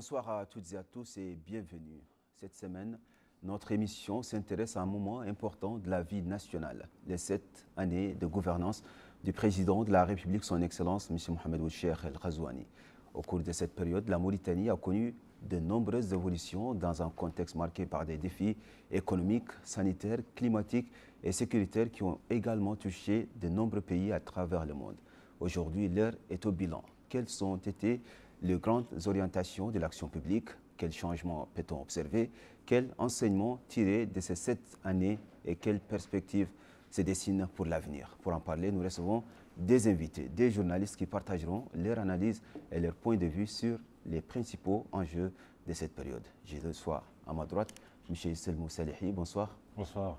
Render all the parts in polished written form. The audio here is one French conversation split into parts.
Bonsoir à toutes et à tous et bienvenue. Cette semaine, notre émission s'intéresse à un moment important de la vie nationale, les 7 années de gouvernance du président de la République, son Excellence, M. Mohamed Ould Cheikh El Ghazouani. Au cours de cette période, la Mauritanie a connu de nombreuses évolutions dans un contexte marqué par des défis économiques, sanitaires, climatiques et sécuritaires qui ont également touché de nombreux pays à travers le monde. Aujourd'hui, l'heure est au bilan. Quelles ont été les grandes orientations de l'action publique? Quels changements peut-on observer? Quels enseignements tirer de ces 7 années et quelles perspectives se dessinent pour l'avenir? Pour en parler, nous recevons des invités, des journalistes qui partageront leur analyse et leur point de vue sur les principaux enjeux de cette période. J'ai le soir à ma droite M. Selmou Salihi, bonsoir. Bonsoir,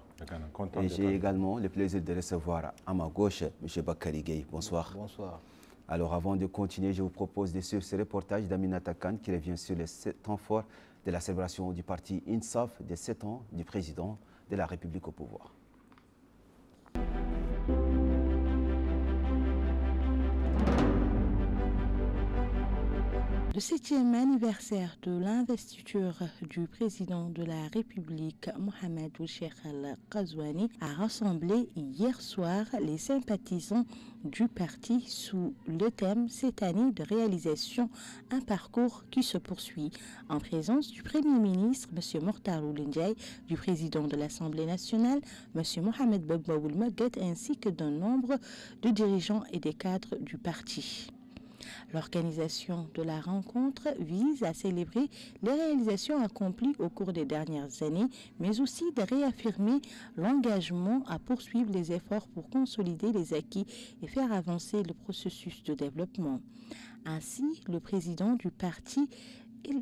et j'ai également le plaisir de recevoir à ma gauche M. Bakary Gueye, bonsoir. Bonsoir. Alors avant de continuer, je vous propose de suivre ce reportage d'Aminata Khan qui revient sur les 7 ans forts de la célébration du parti INSAF des 7 ans du président de la République au pouvoir. Le 7e anniversaire de l'investiture du président de la République, Mohamed Ould Cheikh El Ghazouani, a rassemblé hier soir les sympathisants du parti sous le thème cette année de réalisation, un parcours qui se poursuit, en présence du Premier ministre, M. Mortar Ould Ndiaye, du président de l'Assemblée nationale, M. Mohamed Baba Ould Maguette, ainsi que d'un nombre de dirigeants et des cadres du parti. L'organisation de la rencontre vise à célébrer les réalisations accomplies au cours des dernières années, mais aussi de réaffirmer l'engagement à poursuivre les efforts pour consolider les acquis et faire avancer le processus de développement. Ainsi, le président du parti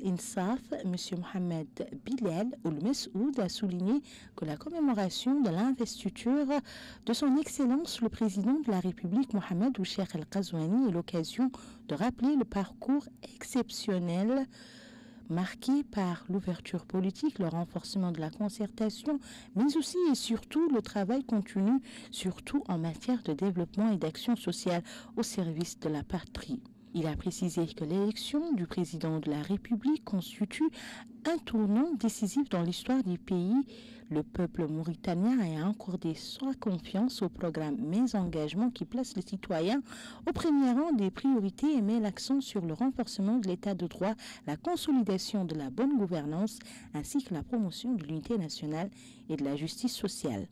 INSAF, M. Mohamed Bilal Ould Messoud, a souligné que la commémoration de l'investiture de son Excellence le président de la République, Mohamed Ould Cheikh El Ghazouani, est l'occasion de rappeler le parcours exceptionnel marqué par l'ouverture politique, le renforcement de la concertation, mais aussi et surtout le travail continu, surtout en matière de développement et d'action sociale au service de la patrie. Il a précisé que l'élection du président de la République constitue un tournant décisif dans l'histoire du pays. Le peuple mauritanien a accordé sa confiance au programme Mes Engagements qui place le citoyen au premier rang des priorités et met l'accent sur le renforcement de l'état de droit, la consolidation de la bonne gouvernance ainsi que la promotion de l'unité nationale et de la justice sociale.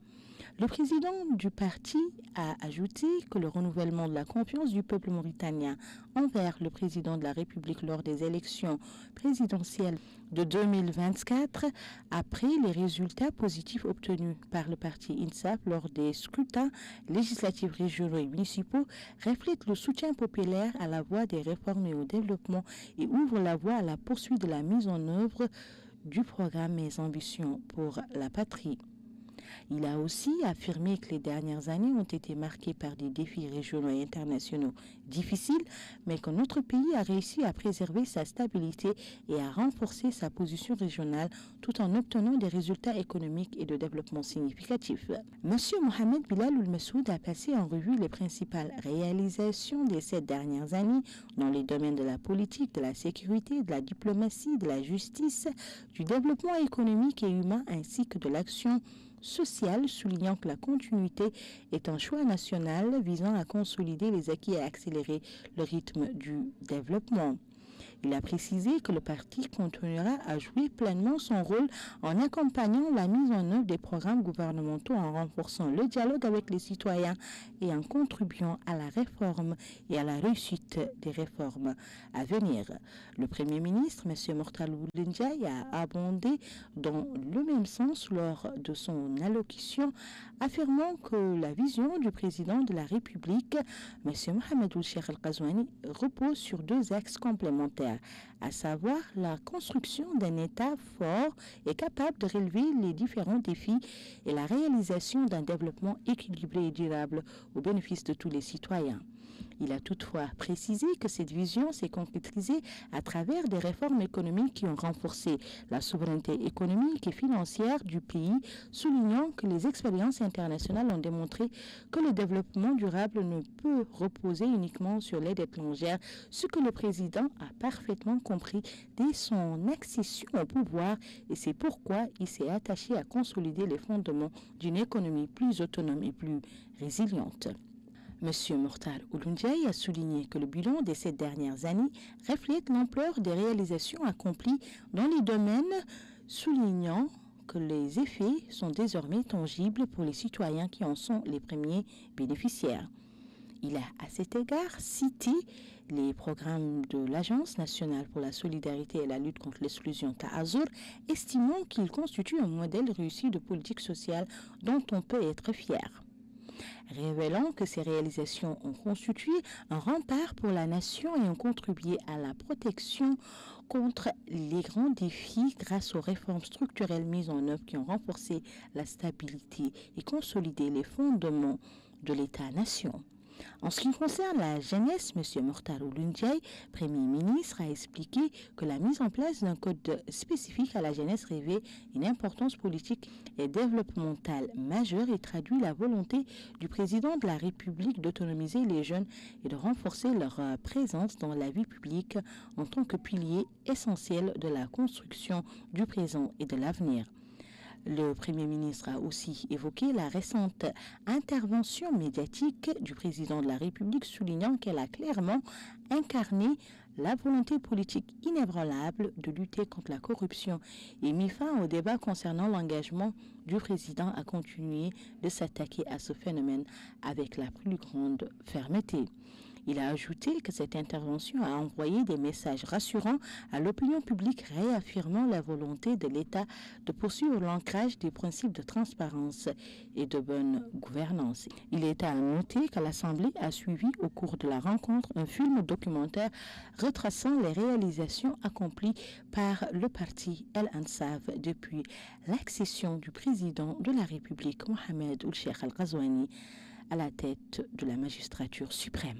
Le président du parti a ajouté que le renouvellement de la confiance du peuple mauritanien envers le président de la République lors des élections présidentielles de 2024, après les résultats positifs obtenus par le parti INSAF lors des scrutins législatifs régionaux et municipaux, reflète le soutien populaire à la voie des réformes et au développement et ouvre la voie à la poursuite de la mise en œuvre du programme Mes Ambitions pour la patrie. Il a aussi affirmé que les dernières années ont été marquées par des défis régionaux et internationaux difficiles, mais que notre pays a réussi à préserver sa stabilité et à renforcer sa position régionale tout en obtenant des résultats économiques et de développement significatifs. M. Mohamed Bilal Ould Messoud a passé en revue les principales réalisations des 7 dernières années dans les domaines de la politique, de la sécurité, de la diplomatie, de la justice, du développement économique et humain ainsi que de l'action sociale, soulignant que la continuité est un choix national visant à consolider les acquis et à accélérer le rythme du développement. Il a précisé que le parti continuera à jouer pleinement son rôle en accompagnant la mise en œuvre des programmes gouvernementaux, en renforçant le dialogue avec les citoyens et en contribuant à la réforme et à la réussite des réformes à venir. Le Premier ministre, M. Mortar Ould Ndiaye, a abondé dans le même sens lors de son allocution, affirmant que la vision du président de la République, M. Mohamed Ould Cheikh El Ghazouani, repose sur 2 axes complémentaires, à savoir la construction d'un État fort et capable de relever les différents défis et la réalisation d'un développement équilibré et durable au bénéfice de tous les citoyens. Il a toutefois précisé que cette vision s'est concrétisée à travers des réformes économiques qui ont renforcé la souveraineté économique et financière du pays, soulignant que les expériences internationales ont démontré que le développement durable ne peut reposer uniquement sur l'aide étrangère, ce que le président a parfaitement parfaitement compris dès son accession au pouvoir et c'est pourquoi il s'est attaché à consolider les fondements d'une économie plus autonome et plus résiliente. M. Mortal Oulundjaï a souligné que le bilan des 7 dernières années reflète l'ampleur des réalisations accomplies dans les domaines, soulignant que les effets sont désormais tangibles pour les citoyens qui en sont les premiers bénéficiaires. Il a à cet égard cité les programmes de l'Agence nationale pour la solidarité et la lutte contre l'exclusion Ta'azur, estimant qu'ils constituent un modèle réussi de politique sociale dont on peut être fier. Révélant que ces réalisations ont constitué un rempart pour la nation et ont contribué à la protection contre les grands défis grâce aux réformes structurelles mises en œuvre qui ont renforcé la stabilité et consolidé les fondements de l'État-nation. En ce qui concerne la jeunesse, M. Mortal Oulundjaï, Premier ministre, a expliqué que la mise en place d'un code spécifique à la jeunesse revêt une importance politique et développementale majeure et traduit la volonté du président de la République d'autonomiser les jeunes et de renforcer leur présence dans la vie publique en tant que pilier essentiel de la construction du présent et de l'avenir. Le Premier ministre a aussi évoqué la récente intervention médiatique du président de la République, soulignant qu'elle a clairement incarné la volonté politique inébranlable de lutter contre la corruption et mis fin au débat concernant l'engagement du président à continuer de s'attaquer à ce phénomène avec la plus grande fermeté. Il a ajouté que cette intervention a envoyé des messages rassurants à l'opinion publique, réaffirmant la volonté de l'État de poursuivre l'ancrage des principes de transparence et de bonne gouvernance. Il est à noter que l'Assemblée a suivi au cours de la rencontre un film documentaire retraçant les réalisations accomplies par le parti El Ansaf depuis l'accession du président de la République, Mohamed Ould Cheikh Al Ghazouani, à la tête de la magistrature suprême.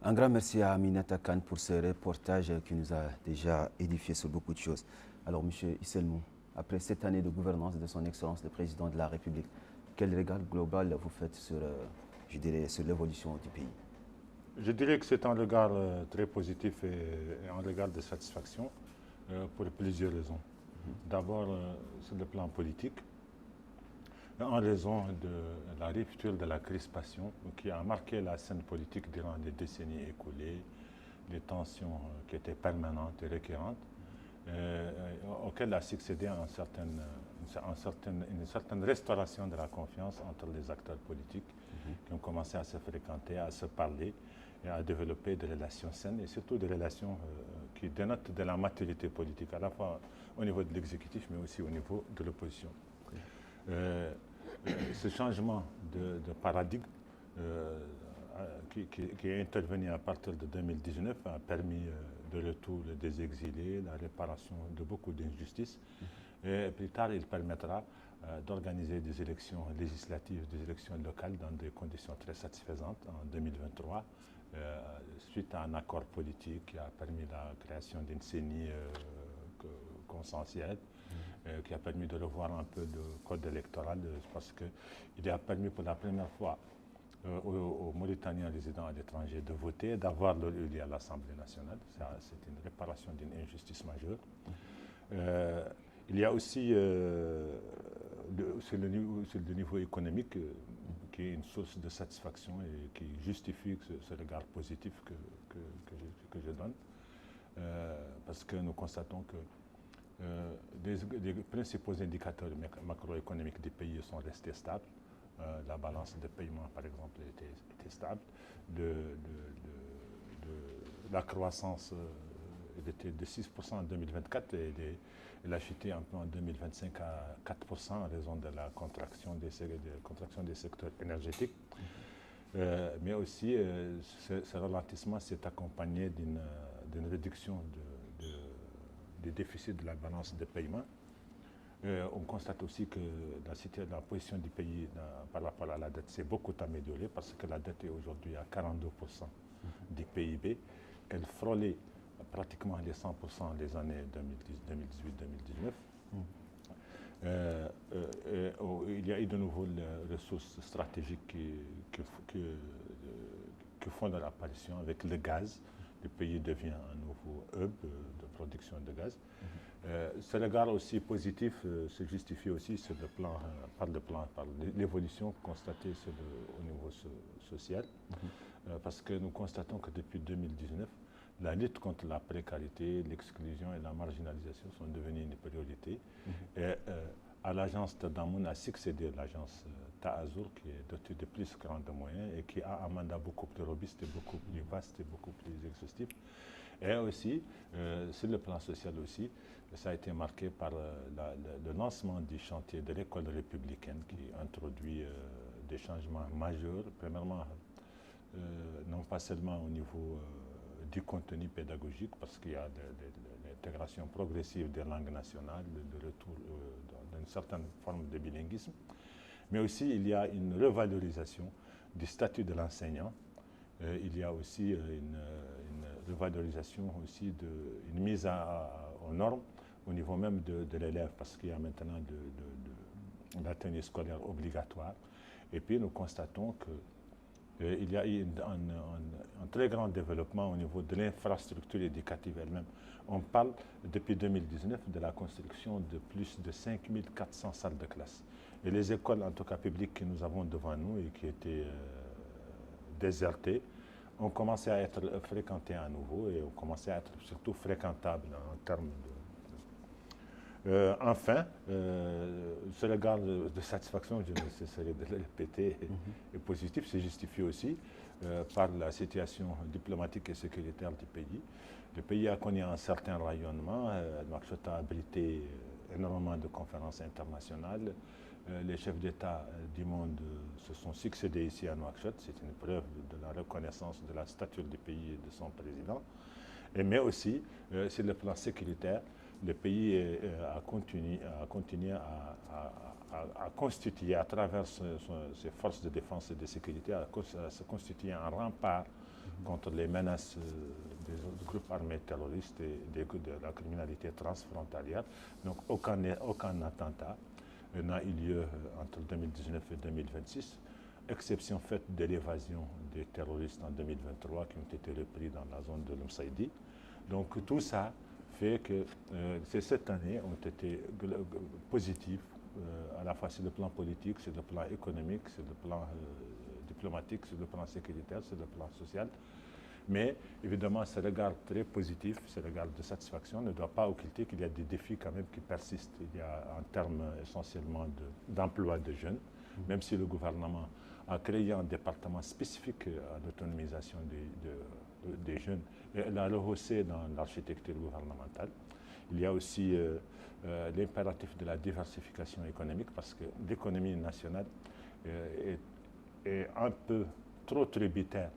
Un grand merci à Aminata Khan pour ce reportage qui nous a déjà édifié sur beaucoup de choses. Alors, M. Isselmou, après cette année de gouvernance de son Excellence le Président de la République, quel regard global vous faites sur, sur l'évolution du pays? Je dirais que c'est un regard très positif et un regard de satisfaction pour plusieurs raisons. D'abord, sur le plan politique, en raison de la rupture de la crispation qui a marqué la scène politique durant les décennies écoulées, les tensions qui étaient permanentes et récurrentes, auxquelles a succédé une certaine restauration de la confiance entre les acteurs politiques qui ont commencé à se fréquenter, à se parler et à développer des relations saines et surtout des relations qui dénotent de la maturité politique, à la fois au niveau de l'exécutif mais aussi au niveau de l'opposition. Ce changement de paradigme qui est intervenu à partir de 2019 a permis le retour des exilés, la réparation de beaucoup d'injustices. Et plus tard, il permettra d'organiser des élections législatives, des élections locales dans des conditions très satisfaisantes en 2023, suite à un accord politique qui a permis la création d'une CENI consensuelle, qui a permis de revoir un peu le code électoral, parce qu'il a permis pour la première fois aux Mauritaniens résidant à l'étranger de voter, d'avoir leur lieu à l'Assemblée nationale. C'est une réparation d'une injustice majeure. Il y a aussi, sur le niveau économique, qui est une source de satisfaction et qui justifie ce regard positif que je donne, parce que nous constatons que les principaux indicateurs macroéconomiques du pays sont restés stables. La balance de paiement, par exemple, était stable. La croissance était de 6% en 2024 et elle a chuté un peu en 2025 à 4% en raison de la contraction des secteurs énergétiques. Mais aussi, ce ralentissement s'est accompagné d'une réduction des déficits de la balance de paiement. On constate aussi que la position du pays par rapport à la dette s'est beaucoup améliorée parce que la dette est aujourd'hui à 42% du PIB. Elle frôlait pratiquement les 100% les années 2018-2019. Il y a eu de nouveau les ressources stratégiques qui font leur apparition avec le gaz. Le pays devient un nouveau hub de production de gaz. Ce regard aussi positif se justifie aussi sur le plan, par l'évolution constatée au niveau social, parce que nous constatons que depuis 2019, la lutte contre la précarité, l'exclusion et la marginalisation sont devenues une priorité. Et à l'agence Tadammoun a succédé l'agence Ta'azour, qui est dotée de plus grands moyens et qui a un mandat beaucoup plus robuste et beaucoup plus vaste et beaucoup plus exhaustif. Et aussi, sur le plan social aussi, ça a été marqué par le lancement du chantier de l'école républicaine qui introduit des changements majeurs, premièrement, non pas seulement au niveau du contenu pédagogique, parce qu'il y a l'intégration progressive des langues nationales, le retour d'une certaine forme de bilinguisme, mais aussi il y a une revalorisation du statut de l'enseignant. Il y a aussi une revalorisation, aussi une mise aux normes au niveau même de l'élève, parce qu'il y a maintenant la tenue scolaire obligatoire. Et puis nous constatons qu'il y a eu un très grand développement au niveau de l'infrastructure éducative elle-même. On parle depuis 2019 de la construction de plus de 5400 salles de classe. Et les écoles, en tout cas publiques, que nous avons devant nous et qui étaient désertées, ont commencé à être fréquentées à nouveau et ont commencé à être surtout fréquentables en termes de... enfin, ce regard de satisfaction, je ne cesserai de le répéter, est positif, c'est justifié aussi par la situation diplomatique et sécuritaire du pays. Le pays a connu un certain rayonnement. Nouakchott a abrité énormément de conférences internationales. Les chefs d'État du monde se sont succédés ici à Nouakchott. C'est une preuve de la reconnaissance de la stature du pays et de son président. Mais aussi, sur le plan sécuritaire, le pays a continué à constituer, à travers ses forces de défense et de sécurité, à se constituer un rempart contre les menaces des groupes armés terroristes et de la criminalité transfrontalière. Donc aucun attentat n'a eu lieu entre 2019 et 2026, exception faite de l'évasion des terroristes en 2023 qui ont été repris dans la zone de l'Msaïdi. Donc tout ça fait que ces 7 années ont été positives, à la fois sur le plan politique, sur le plan économique, sur le plan diplomatique, sur le plan sécuritaire, sur le plan social. Mais évidemment, ce regard très positif, ce regard de satisfaction ne doit pas occulter qu'il y a des défis quand même qui persistent. Il y a en termes essentiellement d'emploi de jeunes, même si le gouvernement a créé un département spécifique à l'autonomisation des jeunes et l'a rehaussé dans l'architecture gouvernementale. Il y a aussi l'impératif de la diversification économique parce que l'économie nationale est un peu trop tributaire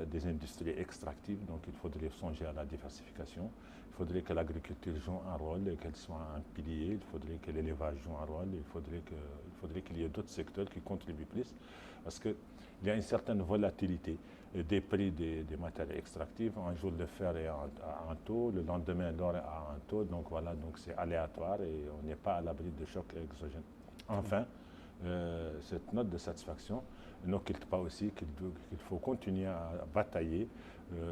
des industries extractives, donc il faudrait songer à la diversification. Il faudrait que l'agriculture joue un rôle et qu'elle soit un pilier. Il faudrait que l'élevage joue un rôle. Il faudrait qu'il y ait d'autres secteurs qui contribuent plus parce qu'il y a une certaine volatilité des prix des matières extractives. Un jour, le fer est à un taux, le lendemain, l'or est à un taux. Donc voilà, donc c'est aléatoire et on n'est pas à l'abri de chocs exogènes. Enfin, cette note de satisfaction n'occulte pas aussi qu'il faut continuer à batailler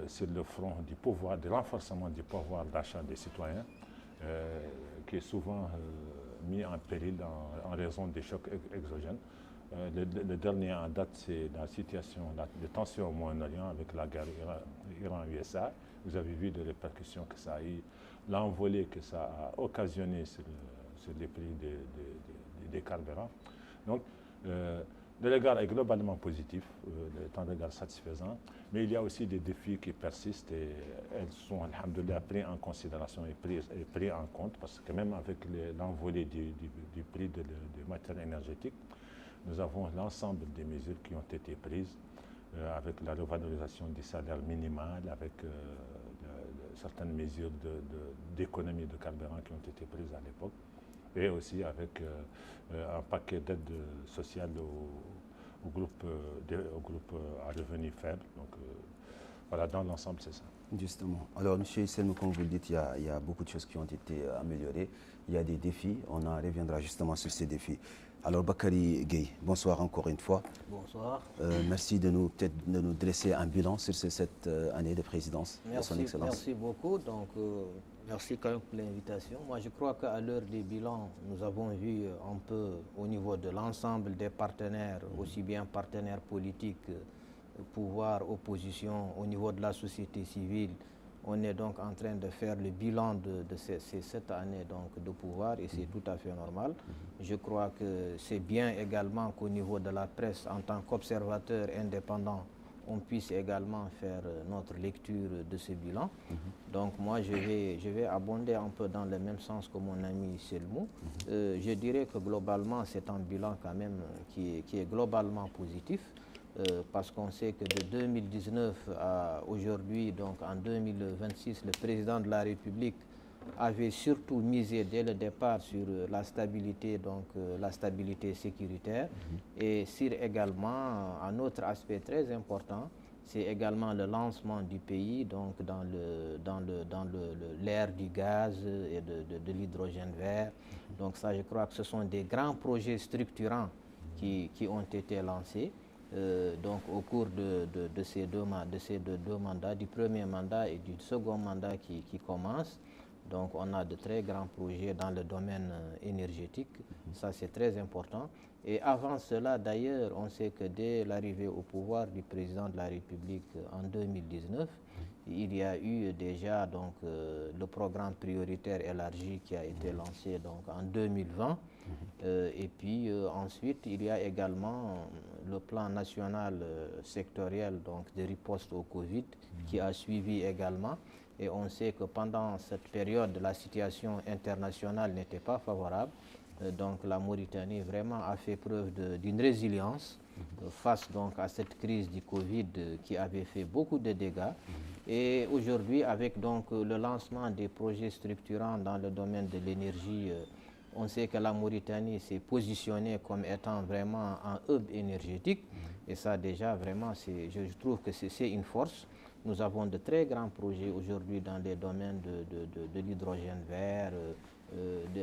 sur le front du pouvoir, du renforcement du pouvoir d'achat des citoyens, qui est souvent mis en péril en raison des chocs exogènes. Le dernier en date, c'est la situation de tension au Moyen-Orient avec la guerre Iran-USA. Vous avez vu les répercussions que ça a eu, l'envolée que ça a occasionné sur les prix des carburants. Donc, le regard est globalement positif, est un regard satisfaisant, mais il y a aussi des défis qui persistent et elles sont, alhamdoulilah, pris en considération et pris en compte parce que même avec l'envolée du prix des matières énergétiques, nous avons l'ensemble des mesures qui ont été prises avec la revalorisation du salaire minimal, avec certaines mesures d'économie de carburant qui ont été prises à l'époque, et aussi avec un paquet d'aides sociales aux groupes à revenus faibles. Donc, Voilà, dans l'ensemble, c'est ça. Justement. Alors, M. Selmou, comme vous le dites, il y a beaucoup de choses qui ont été améliorées. Il y a des défis. On en reviendra justement sur ces défis. Alors, Bakary Gueye, bonsoir encore une fois. Bonsoir. Merci de nous dresser un bilan sur cette année de présidence de son Excellence. Merci beaucoup. Donc, merci quand même pour l'invitation. Moi, je crois qu'à l'heure des bilans, nous avons vu un peu au niveau de l'ensemble des partenaires, aussi bien partenaires politiques, pouvoir, opposition, au niveau de la société civile. On est donc en train de faire le bilan de cette année donc, de pouvoir et c'est tout à fait normal. Je crois que c'est bien également qu'au niveau de la presse, en tant qu'observateur indépendant, on puisse également faire notre lecture de ce bilan. Donc moi, je vais abonder un peu dans le même sens que mon ami Selmou. Je dirais que globalement, c'est un bilan quand même qui est globalement positif. Parce qu'on sait que de 2019 à aujourd'hui, donc en 2026, le président de la République avait surtout misé dès le départ sur la stabilité, donc la stabilité sécuritaire, et sur également un autre aspect très important, c'est également le lancement du pays donc dans l'ère du gaz et de l'hydrogène vert. Donc ça, je crois que ce sont des grands projets structurants qui ont été lancés. Donc au cours de ces deux mandats, du premier mandat et du second mandat qui commence. Donc on a de très grands projets dans le domaine énergétique, ça c'est très important. Et avant cela d'ailleurs, on sait que dès l'arrivée au pouvoir du président de la République en 2019, il y a eu déjà donc, le programme prioritaire élargi qui a été lancé donc, en 2020. Et puis ensuite, il y a également le plan national sectoriel donc, de riposte au Covid qui a suivi également. Et on sait que pendant cette période, la situation internationale n'était pas favorable. Donc la Mauritanie vraiment a fait preuve d'une résilience face donc à cette crise du Covid qui avait fait beaucoup de dégâts. Et aujourd'hui, avec donc le lancement des projets structurants dans le domaine de l'énergie, on sait que la Mauritanie s'est positionnée comme étant vraiment un hub énergétique. Et ça déjà vraiment, je trouve que c'est une force. Nous avons de très grands projets aujourd'hui dans les domaines de l'hydrogène vert,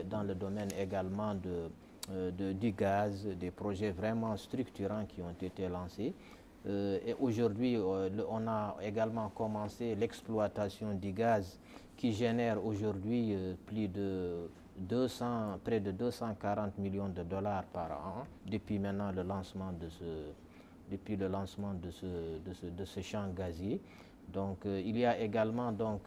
dans le domaine également du gaz, des projets vraiment structurants qui ont été lancés. Et aujourd'hui, on a également commencé l'exploitation du gaz qui génère aujourd'hui près de 240 millions de dollars par an depuis maintenant le lancement de ce champ gazier. Donc il y a également donc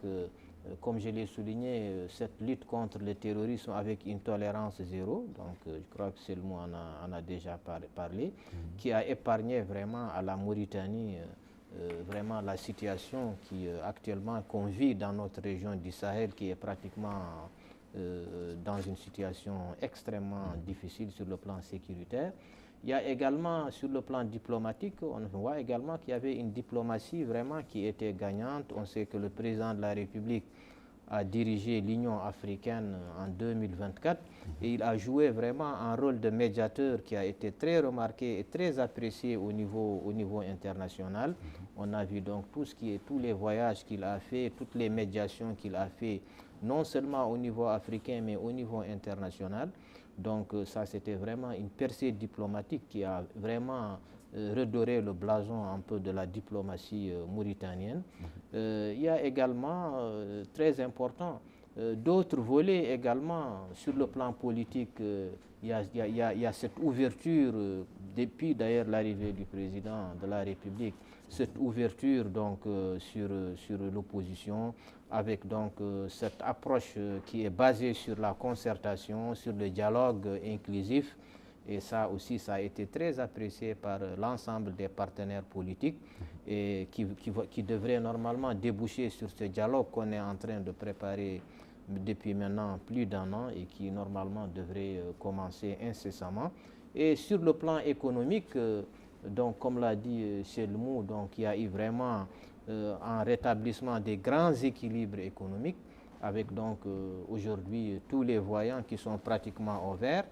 comme je l'ai souligné, cette lutte contre le terrorisme avec une tolérance zéro, donc je crois que c'est le mot on a déjà parlé, qui a épargné vraiment à la Mauritanie vraiment la situation actuellement qu'on vit dans notre région du Sahel, qui est pratiquement dans une situation extrêmement difficile sur le plan sécuritaire. Il y a également, sur le plan diplomatique, on voit également qu'il y avait une diplomatie vraiment qui était gagnante. On sait que le président de la République a dirigé l'Union africaine en 2024 et il a joué vraiment un rôle de médiateur qui a été très remarqué et très apprécié au niveau international. On a vu donc tous les voyages qu'il a fait, toutes les médiations qu'il a fait, non seulement au niveau africain mais au niveau international. Donc ça, c'était vraiment une percée diplomatique qui a vraiment redoré le blason un peu de la diplomatie mauritanienne. Il y a également, très important, d'autres volets également sur le plan politique. Il y a cette ouverture, depuis d'ailleurs l'arrivée du président de la République, cette ouverture donc, sur l'opposition, avec donc cette approche qui est basée sur la concertation, sur le dialogue inclusif. Et ça aussi, ça a été très apprécié par l'ensemble des partenaires politiques et qui devrait normalement déboucher sur ce dialogue qu'on est en train de préparer depuis maintenant plus d'un an et qui normalement devrait commencer incessamment. Et sur le plan économique, donc comme l'a dit Selmou, donc il y a eu vraiment un rétablissement des grands équilibres économiques avec donc aujourd'hui tous les voyants qui sont pratiquement au vert,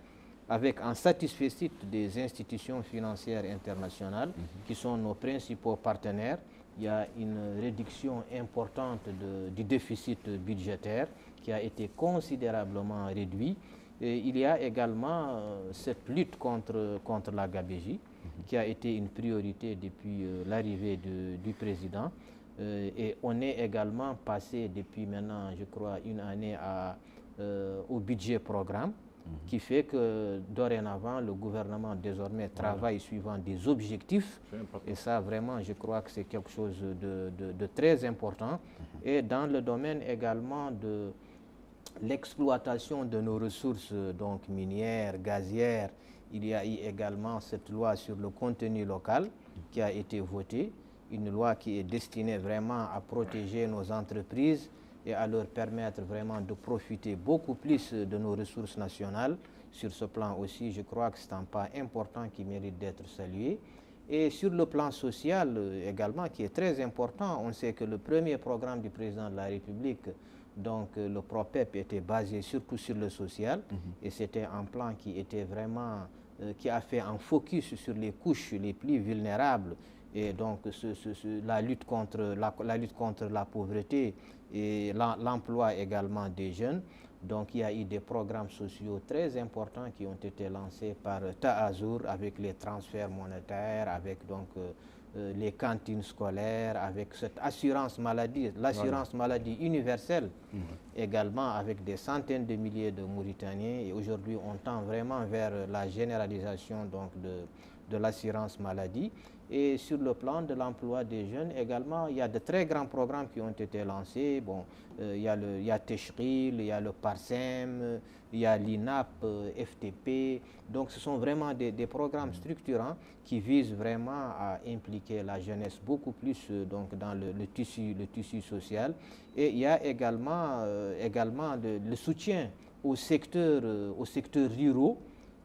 avec un satisfecit des institutions financières internationales qui sont nos principaux partenaires, il y a une réduction importante du déficit budgétaire qui a été considérablement réduit. Et il y a également cette lutte contre la gabegie qui a été une priorité depuis l'arrivée du président. Et on est également passé depuis maintenant, je crois, une année au budget programme, qui fait que dorénavant, le gouvernement désormais travaille suivant des objectifs. Et ça, vraiment, je crois que c'est quelque chose de très important. Et dans le domaine également de l'exploitation de nos ressources donc minières, gazières, il y a eu également cette loi sur le contenu local qui a été votée, une loi qui est destinée vraiment à protéger nos entreprises et à leur permettre vraiment de profiter beaucoup plus de nos ressources nationales. Sur ce plan aussi, je crois que c'est un pas important qui mérite d'être salué. Et sur le plan social également, qui est très important, on sait que le premier programme du président de la République, donc le PROPEP, était basé surtout sur le social, et c'était un plan qui était vraiment, qui a fait un focus sur les couches les plus vulnérables, et donc la lutte contre la pauvreté et l'emploi également des jeunes. Donc il y a eu des programmes sociaux très importants qui ont été lancés par Ta'azour avec les transferts monétaires, avec donc les cantines scolaires, avec cette assurance maladie, l'assurance maladie universelle également, avec des centaines de milliers de Mauritaniens. Et aujourd'hui, on tend vraiment vers la généralisation donc de l'assurance maladie. Et sur le plan de l'emploi des jeunes également, il y a de très grands programmes qui ont été lancés. Bon, il y a Teshril, il y a le PARSEM, il y a l'INAP, FTP. Donc ce sont vraiment des programmes structurants qui visent vraiment à impliquer la jeunesse beaucoup plus donc dans le tissu social. Et il y a également le soutien aux secteurs ruraux.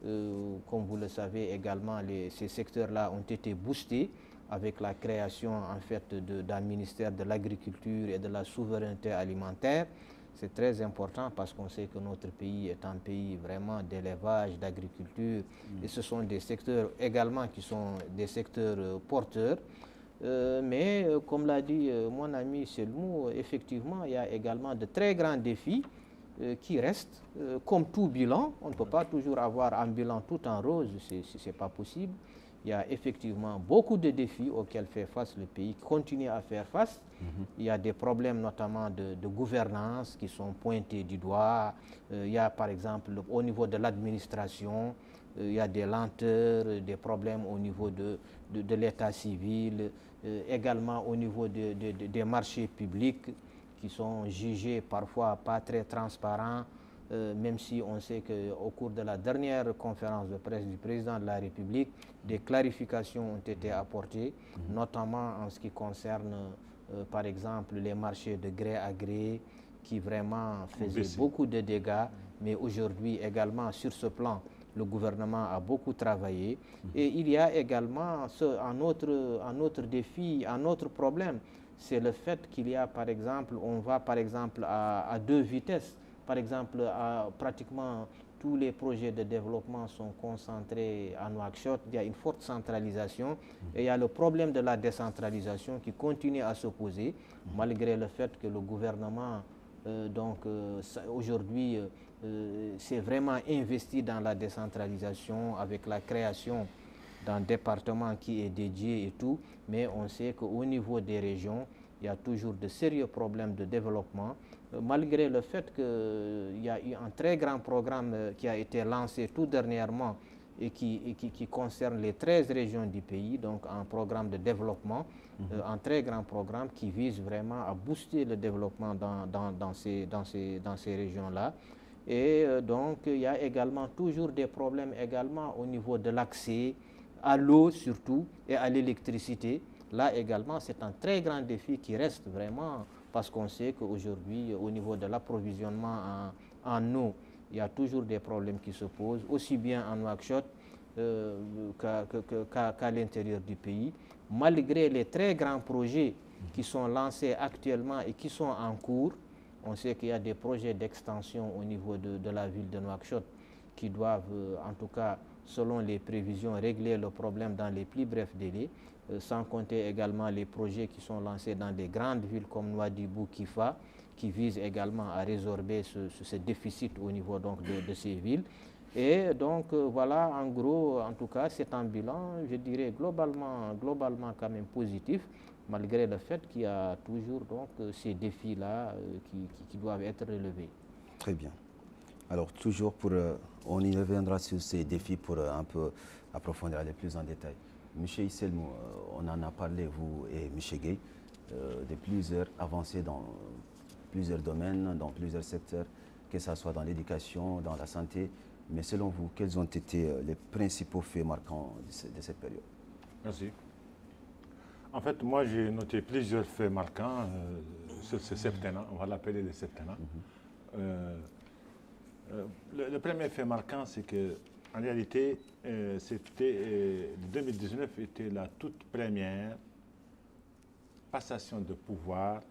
Comme vous le savez également, ces secteurs-là ont été boostés avec la création en fait d'un ministère de l'agriculture et de la souveraineté alimentaire. C'est très important parce qu'on sait que notre pays est un pays vraiment d'élevage, d'agriculture, et ce sont des secteurs également qui sont des secteurs porteurs. Mais comme l'a dit mon ami Selmou, effectivement, il y a également de très grands défis qui restent. Comme tout bilan, on ne peut pas toujours avoir un bilan tout en rose, ce n'est pas possible. Il y a effectivement beaucoup de défis auxquels fait face le pays, continue à faire face. Il y a des problèmes notamment de gouvernance qui sont pointés du doigt. Il y a par exemple au niveau de l'administration, il y a des lenteurs, des problèmes au niveau de l'état civil, également au niveau des marchés publics qui sont jugés parfois pas très transparents, même si on sait qu'au cours de la dernière conférence de presse du président de la République, des clarifications ont été apportées, notamment en ce qui concerne, par exemple, les marchés de gré à gré, qui vraiment faisaient beaucoup de dégâts, mais aujourd'hui également sur ce plan, le gouvernement a beaucoup travaillé. Et il y a également un autre défi, un autre problème, c'est le fait qu'il y a, par exemple, on va par exemple à 2 vitesses. Par exemple, pratiquement tous les projets de développement sont concentrés à Nouakchott. Il y a une forte centralisation et il y a le problème de la décentralisation qui continue à se poser, malgré le fait que le gouvernement, aujourd'hui, s'est vraiment investi dans la décentralisation avec la création d'un département qui est dédié et tout, mais on sait qu'au niveau des régions, il y a toujours de sérieux problèmes de développement, malgré le fait qu'il y a eu un très grand programme qui a été lancé tout dernièrement et qui concerne les 13 régions du pays, donc un programme de développement, un très grand programme qui vise vraiment à booster le développement dans ces régions-là. Et donc il y a également toujours des problèmes également au niveau de l'accès à l'eau surtout et à l'électricité. Là également, c'est un très grand défi qui reste vraiment parce qu'on sait qu'aujourd'hui, au niveau de l'approvisionnement en eau, il y a toujours des problèmes qui se posent, aussi bien en Nouakchott qu'à l'intérieur du pays. Malgré les très grands projets qui sont lancés actuellement et qui sont en cours, on sait qu'il y a des projets d'extension au niveau de la ville de Nouakchott qui doivent en tout cas selon les prévisions, régler le problème dans les plus brefs délais, sans compter également les projets qui sont lancés dans des grandes villes comme Nouadhibou, Kifa, qui visent également à résorber ce déficit au niveau donc de ces villes. Et donc voilà, en gros, en tout cas, c'est un bilan, je dirais, globalement quand même positif, malgré le fait qu'il y a toujours donc ces défis-là qui doivent être relevés. Très bien. Alors toujours on y reviendra sur ces défis pour un peu approfondir, aller plus en détail. Monsieur Isselmou, on en a parlé, vous et M. Gueye, de plusieurs avancées dans plusieurs domaines, dans plusieurs secteurs, que ce soit dans l'éducation, dans la santé. Mais selon vous, quels ont été les principaux faits marquants de cette période? Merci. En fait, moi, j'ai noté plusieurs faits marquants sur ce septennat. On va l'appeler le septennat. Le premier fait marquant, c'est que, en réalité, 2019 était la toute première passation de pouvoir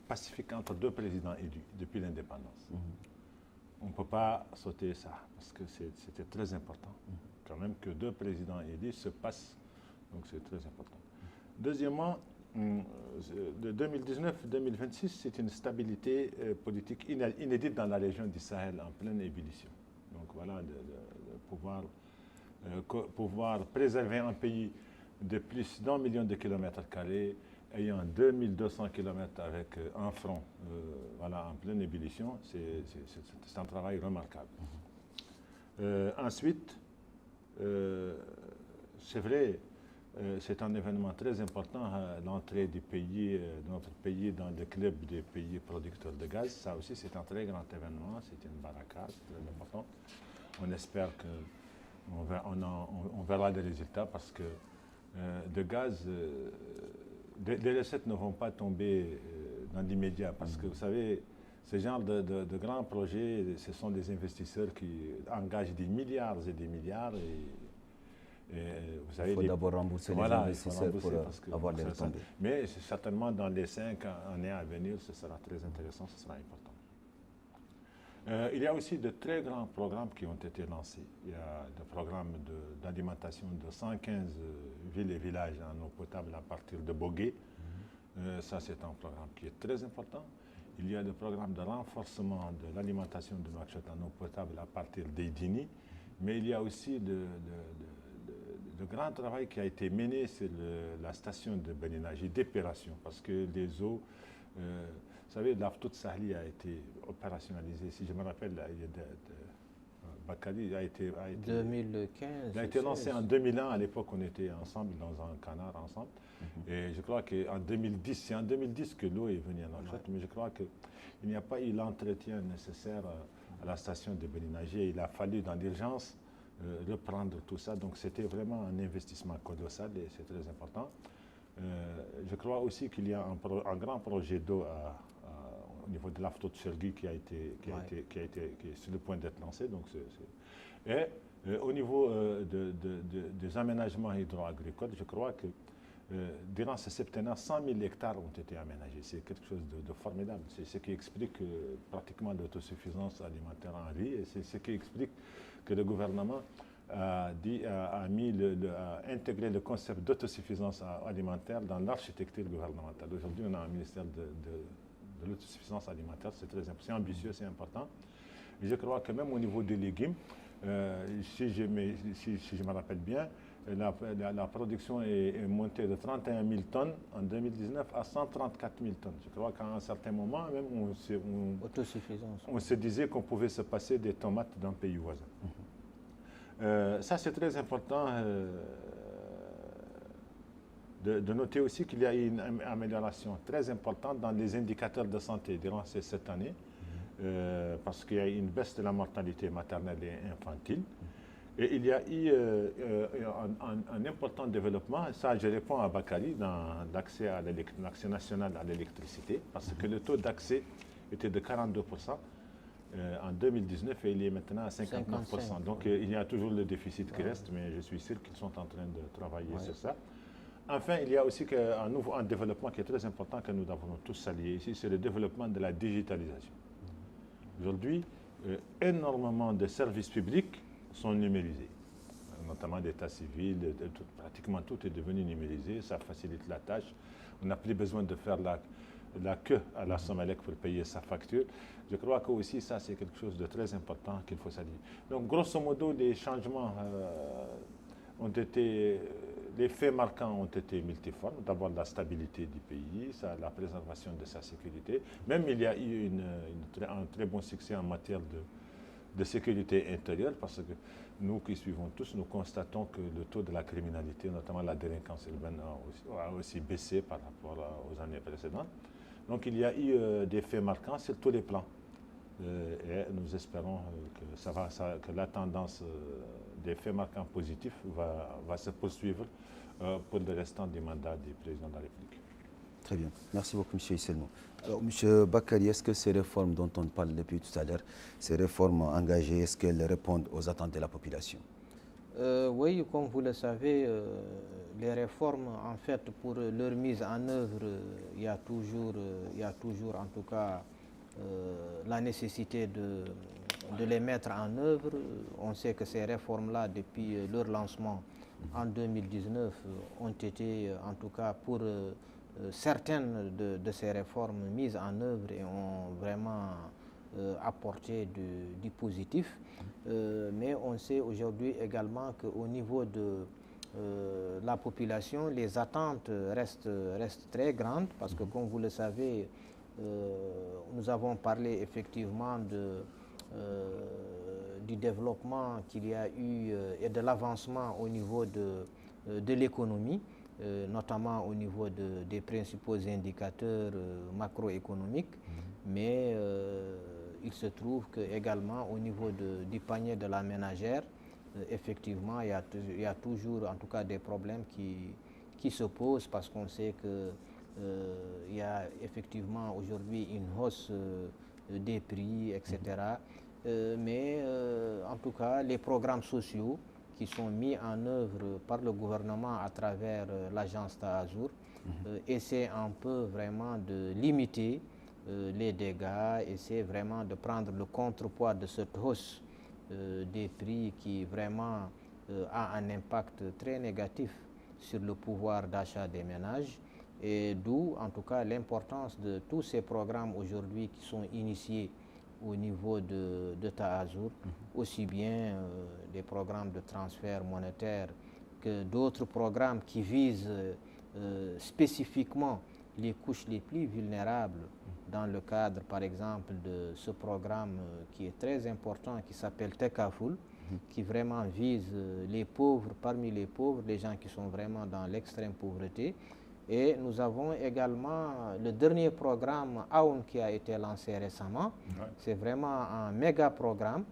pacifique entre deux présidents élus depuis l'indépendance. On ne peut pas sauter ça, parce que c'était très important. Quand même que deux présidents élus se passent, donc c'est très important. Deuxièmement, de 2019-2026, c'est une stabilité politique inédite dans la région du Sahel, en pleine ébullition. Donc voilà, pouvoir préserver un pays de plus d'1 million de kilomètres carrés, ayant 2200 km avec un front voilà, en pleine ébullition, c'est un travail remarquable. Ensuite, c'est vrai, c'est un événement très important, l'entrée du pays, de notre pays dans le club des pays producteurs de gaz. Ça aussi, c'est un très grand événement, c'est une baraka, c'est très important. On espère qu'on verra des résultats parce que de gaz, les recettes ne vont pas tomber dans l'immédiat parce que vous savez, ce genre de grands projets, ce sont des investisseurs qui engagent des milliards et des milliards. Vous savez, il faut d'abord rembourser les investisseurs pour avoir des retombées. Mais certainement dans les 5 années à venir, ce sera très intéressant, ce sera important. Il y a aussi de très grands programmes qui ont été lancés. Il y a des programmes d'alimentation de 115 villes et villages en eau potable à partir de Bogué. Ça, c'est un programme qui est très important. Il y a des programmes de renforcement de l'alimentation de Nouakchott en eau potable à partir d'Eidini. Mais il y a aussi de grand travail qui a été mené sur la station de Beninagi d'épuration, parce que les eaux, vous savez, l'Aftout Sahli a été opérationnalisé, si je me rappelle, Bakali a été 2015. Il a été lancé en 2001, à l'époque on était ensemble dans un canard ensemble, et je crois qu'en 2010, c'est en 2010 que l'eau est venue à Nouakchott, mais je crois qu'il n'y a pas eu l'entretien nécessaire à la station de Beninagi, il a fallu dans l'urgence reprendre tout ça. Donc c'était vraiment un investissement colossal et c'est très important. Je crois aussi qu'il y a un grand projet d'eau au niveau de l'Aftout Sergui qui est sur le point d'être lancé. Donc et au niveau des aménagements hydro-agricoles, je crois que durant ce septennat, 100 000 hectares ont été aménagés. C'est quelque chose de formidable. C'est ce qui explique pratiquement l'autosuffisance alimentaire en riz et c'est ce qui explique que le gouvernement a intégré le concept d'autosuffisance alimentaire dans l'architecture gouvernementale. Aujourd'hui, on a un ministère de l'autosuffisance alimentaire, c'est très important, c'est ambitieux, c'est important. Et je crois que même au niveau des légumes, si je me rappelle bien, la production est montée de 31 000 tonnes en 2019 à 134 000 tonnes. Je crois qu'à un certain moment, même, on se disait qu'on pouvait se passer des tomates d'un pays voisin. Ça, c'est très important de noter aussi qu'il y a une amélioration très importante dans les indicateurs de santé durant cette année, parce qu'il y a une baisse de la mortalité maternelle et infantile. Et il y a eu un important développement, ça je réponds à Bakary, dans l'accès national à l'électricité, parce que le taux d'accès était de 42% en 2019 et il est maintenant à 59%. Donc il y a toujours le déficit qui reste, mais je suis sûr qu'ils sont en train de travailler sur ça. Enfin, il y a aussi un développement qui est très important que nous devons tous saluer ici, c'est le développement de la digitalisation. Aujourd'hui, énormément de services publics sont numérisés. notamment l'état civil, pratiquement tout est devenu numérisé, ça facilite la tâche. On n'a plus besoin de faire la queue à la Somalec pour payer sa facture. Je crois que aussi ça c'est quelque chose de très important qu'il faut saluer. Donc grosso modo les changements ont été, les faits marquants ont été multiformes. D'abord la stabilité du pays, la préservation de sa sécurité. Même il y a eu un très bon succès en matière de sécurité intérieure parce que nous qui suivons tous, nous constatons que le taux de la criminalité, notamment la délinquance urbaine, a aussi baissé par rapport aux années précédentes. Donc il y a eu des faits marquants sur tous les plans. Et nous espérons que la tendance des faits marquants positifs va se poursuivre pour le restant du mandat du président de la République. Très bien. Merci beaucoup, M. Isselmo. Alors, M. Bakary, est-ce que ces réformes dont on parle depuis tout à l'heure, ces réformes engagées, est-ce qu'elles répondent aux attentes de la population? Oui, comme vous le savez, les réformes, en fait, pour leur mise en œuvre, il y a toujours en tout cas, la nécessité de les mettre en œuvre. On sait que ces réformes-là, depuis leur lancement en 2019, ont été, en tout cas pour certaines de ces réformes mises en œuvre et ont vraiment apporté du positif. Mais on sait aujourd'hui également qu'au niveau de la population, les attentes restent très grandes parce que, comme vous le savez, nous avons parlé effectivement du développement qu'il y a eu et de l'avancement au niveau de l'économie, notamment au niveau des principaux indicateurs macroéconomiques, mais il se trouve que également au niveau du panier de la ménagère, effectivement, il y a toujours en tout cas des problèmes qui se posent parce qu'on sait que il y a effectivement aujourd'hui une hausse des prix, etc. Mais en tout cas, les programmes sociaux qui sont mis en œuvre par le gouvernement à travers l'agence Tahazour essaient un peu vraiment de limiter les dégâts, essaient vraiment de prendre le contrepoids de cette hausse des prix qui vraiment a un impact très négatif sur le pouvoir d'achat des ménages. Et d'où, en tout cas, l'importance de tous ces programmes aujourd'hui qui sont initiés au niveau de Tahazour, aussi bien des programmes de transfert monétaire que d'autres programmes qui visent spécifiquement les couches les plus vulnérables dans le cadre, par exemple, de ce programme qui est très important, qui s'appelle Tekaful, qui vraiment vise les pauvres parmi les pauvres, les gens qui sont vraiment dans l'extrême pauvreté. Et nous avons également le dernier programme AON qui a été lancé récemment. Ouais. C'est vraiment un méga programme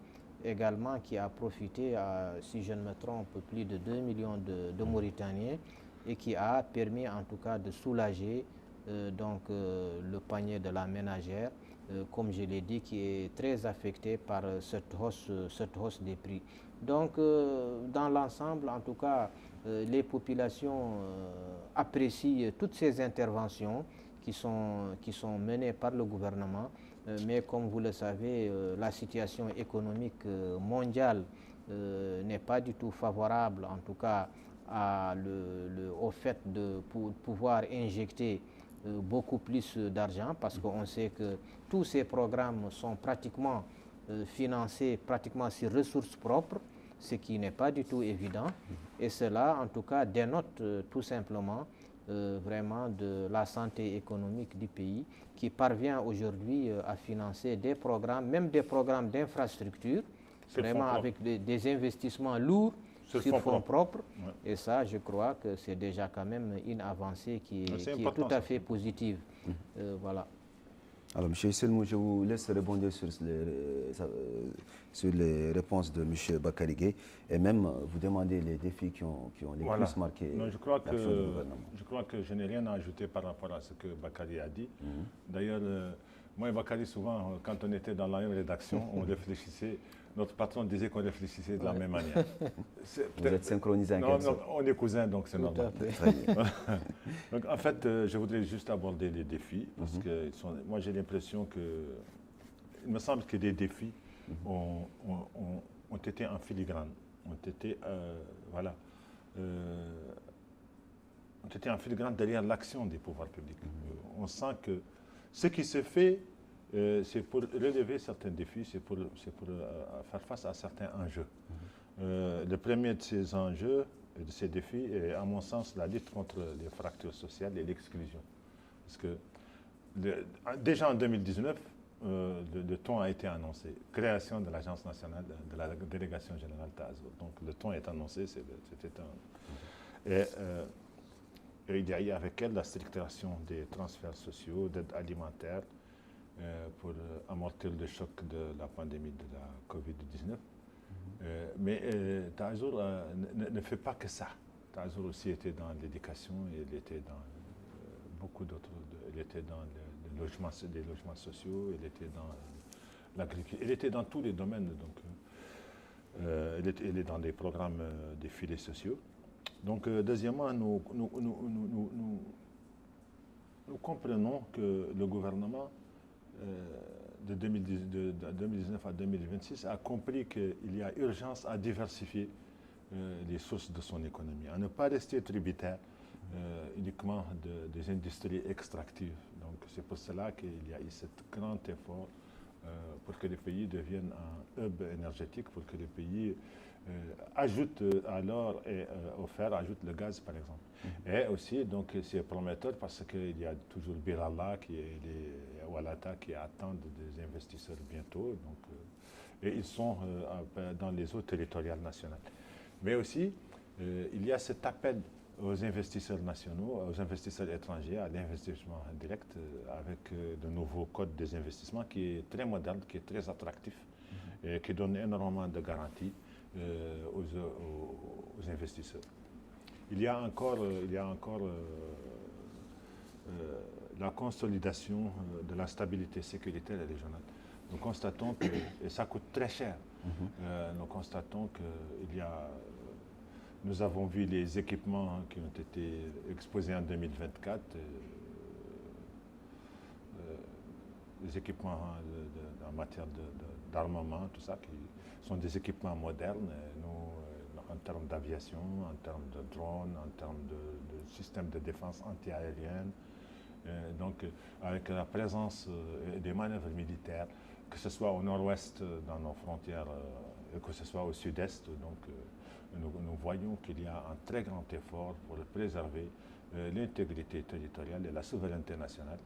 également qui a profité à, si je ne me trompe, plus de 2 millions de Mauritaniens et qui a permis en tout cas de soulager le panier de la ménagère, comme je l'ai dit, qui est très affecté par cette hausse des prix. Donc, dans l'ensemble, en tout cas, les populations apprécient toutes ces interventions qui sont menées par le gouvernement. Mais comme vous le savez, la situation économique mondiale n'est pas du tout favorable, en tout cas, au fait de pouvoir injecter beaucoup plus d'argent, parce qu'on sait que tous ces programmes sont pratiquement financés sur ressources propres, ce qui n'est pas du tout évident. Et cela, en tout cas, dénote tout simplement vraiment de la santé économique du pays, qui parvient aujourd'hui à financer des programmes, même des programmes d'infrastructure, vraiment avec des investissements lourds sur fonds propres. Ouais. Et ça, je crois que c'est déjà quand même une avancée qui est tout à fait positive. Voilà. Alors, M. Isselmo, je vous laisse répondre sur les réponses de M. Bakary Gueye et même vous demander les défis qui ont les plus marqué. Non, je crois que je n'ai rien à ajouter par rapport à ce que Bakary a dit. D'ailleurs, moi et Bakary, souvent, quand on était dans la même rédaction, on réfléchissait. Notre patron disait qu'on réfléchissait de la même manière. Vous êtes synchronisés en quelque sorte. On est cousins, donc c'est normal. Donc, en fait, je voudrais juste aborder les défis, parce que moi j'ai l'impression il me semble que les défis ont été en filigrane ont été en filigrane derrière l'action des pouvoirs publics. On sent que ce qui se fait, c'est pour relever certains défis, c'est pour faire face à certains enjeux. Le premier de ces enjeux, de ces défis, est à mon sens la lutte contre les fractures sociales et l'exclusion. Parce que déjà en 2019, le ton a été annoncé. Création de l'Agence nationale de la délégation générale TASO. Donc le ton est annoncé, et il y a eu avec elle la structuration des transferts sociaux, d'aide alimentaire pour amortir le choc de la pandémie de la Covid-19. Mais Tazour ne fait pas que ça. Tazour aussi était dans l'éducation, il était dans beaucoup d'autres. Il était dans les logements sociaux, il était dans l'agriculture, il était dans tous les domaines. Donc, il est dans les programmes des filets sociaux. Donc, deuxièmement, nous comprenons que le gouvernement de 2019 à 2026 a compris qu'il y a urgence à diversifier les sources de son économie, à ne pas rester tributaire uniquement des industries extractives. Donc c'est pour cela qu'il y a eu cet grand effort pour que les pays deviennent un hub énergétique, pour que les pays ajoutent à l'or et au fer, ajoutent le gaz par exemple. Et aussi, donc, c'est prometteur parce qu'il y a toujours Birallah et Walata qui attendent des investisseurs bientôt. Donc, et ils sont dans les eaux territoriales nationales. Mais aussi, il y a cet appel aux investisseurs nationaux, aux investisseurs étrangers, à l'investissement direct avec le nouveau code des investissements qui est très moderne, qui est très attractif et qui donne énormément de garanties aux investisseurs. Il y a encore la consolidation de la stabilité sécuritaire régionale. Nous constatons que, et ça coûte très cher, nous constatons qu'il y a... Nous avons vu les équipements qui ont été exposés en 2024, les équipements en matière d'armement, tout ça, qui sont des équipements modernes. En termes d'aviation, en termes de drones, en termes de systèmes de défense antiaérienne. Donc, avec la présence des manœuvres militaires, que ce soit au nord-ouest dans nos frontières, que ce soit au sud-est, donc nous voyons qu'il y a un très grand effort pour préserver l'intégrité territoriale et la souveraineté nationale.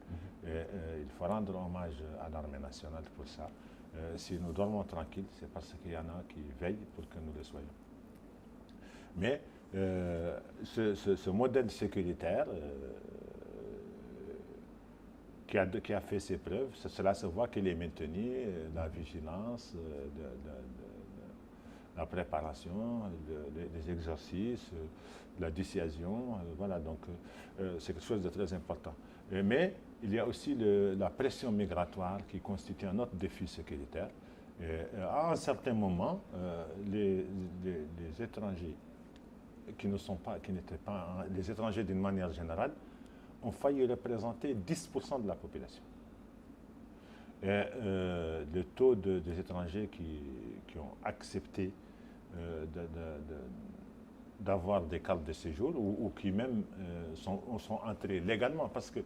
Il faut rendre hommage à l'armée nationale pour ça. Si nous dormons tranquilles, c'est parce qu'il y en a qui veillent pour que nous le soyons. Mais ce modèle sécuritaire qui a fait ses preuves, cela se voit qu'il est maintenu, la vigilance, la préparation, les exercices, la dissuasion, voilà, donc c'est quelque chose de très important. Mais il y a aussi la pression migratoire qui constitue un autre défi sécuritaire. À un certain moment, les étrangers qui n'étaient pas, les étrangers d'une manière générale, ont failli représenter 10% de la population. Et le taux des étrangers qui ont accepté d'avoir des cartes de séjour ou qui même sont entrés légalement, parce que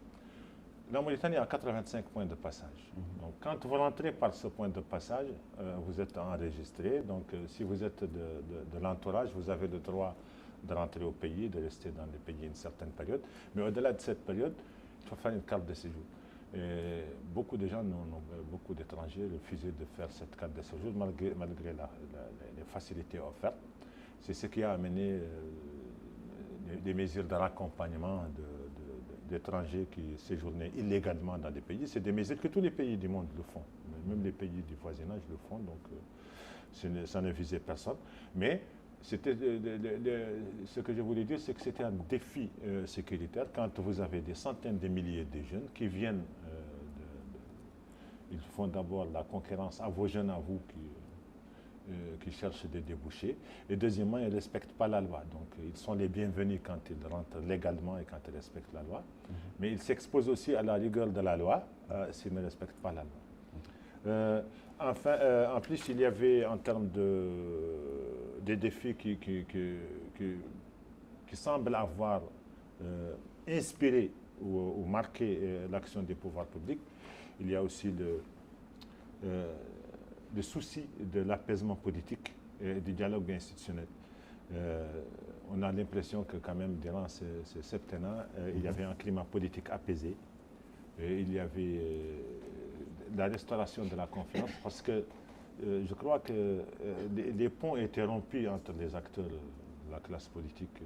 la Mauritanie a 85 points de passage. Donc, quand vous rentrez par ce point de passage, vous êtes enregistré. Donc, si vous êtes de l'entourage, vous avez le droit de rentrer au pays, de rester dans le pays une certaine période. Mais au-delà de cette période, il faut faire une carte de séjour. Et beaucoup de gens, beaucoup d'étrangers refusaient de faire cette carte de séjour malgré les facilités offertes. C'est ce qui a amené des mesures de raccompagnement d'étrangers qui séjournaient illégalement dans des pays. C'est des mesures que tous les pays du monde le font. Même les pays du voisinage le font, donc ça ne visait personne. Mais c'était ce que je voulais dire, c'est que c'était un défi sécuritaire quand vous avez des centaines de milliers de jeunes qui viennent, ils font d'abord la concurrence à vos jeunes, à vous qui cherchent des débouchés, et deuxièmement, ils ne respectent pas la loi. Donc, ils sont les bienvenus quand ils rentrent légalement et quand ils respectent la loi, mais ils s'exposent aussi à la rigueur de la loi s'ils ne respectent pas la loi. Enfin, en plus, il y avait en termes des défis qui semblent avoir inspiré ou marqué l'action des pouvoirs publics. Il y a aussi le souci de l'apaisement politique et du dialogue institutionnel. On a l'impression que quand même, durant ce septennat, il y avait un climat politique apaisé. Et il y avait la restauration de la confiance, parce que je crois que les ponts étaient rompus entre les acteurs de la classe politique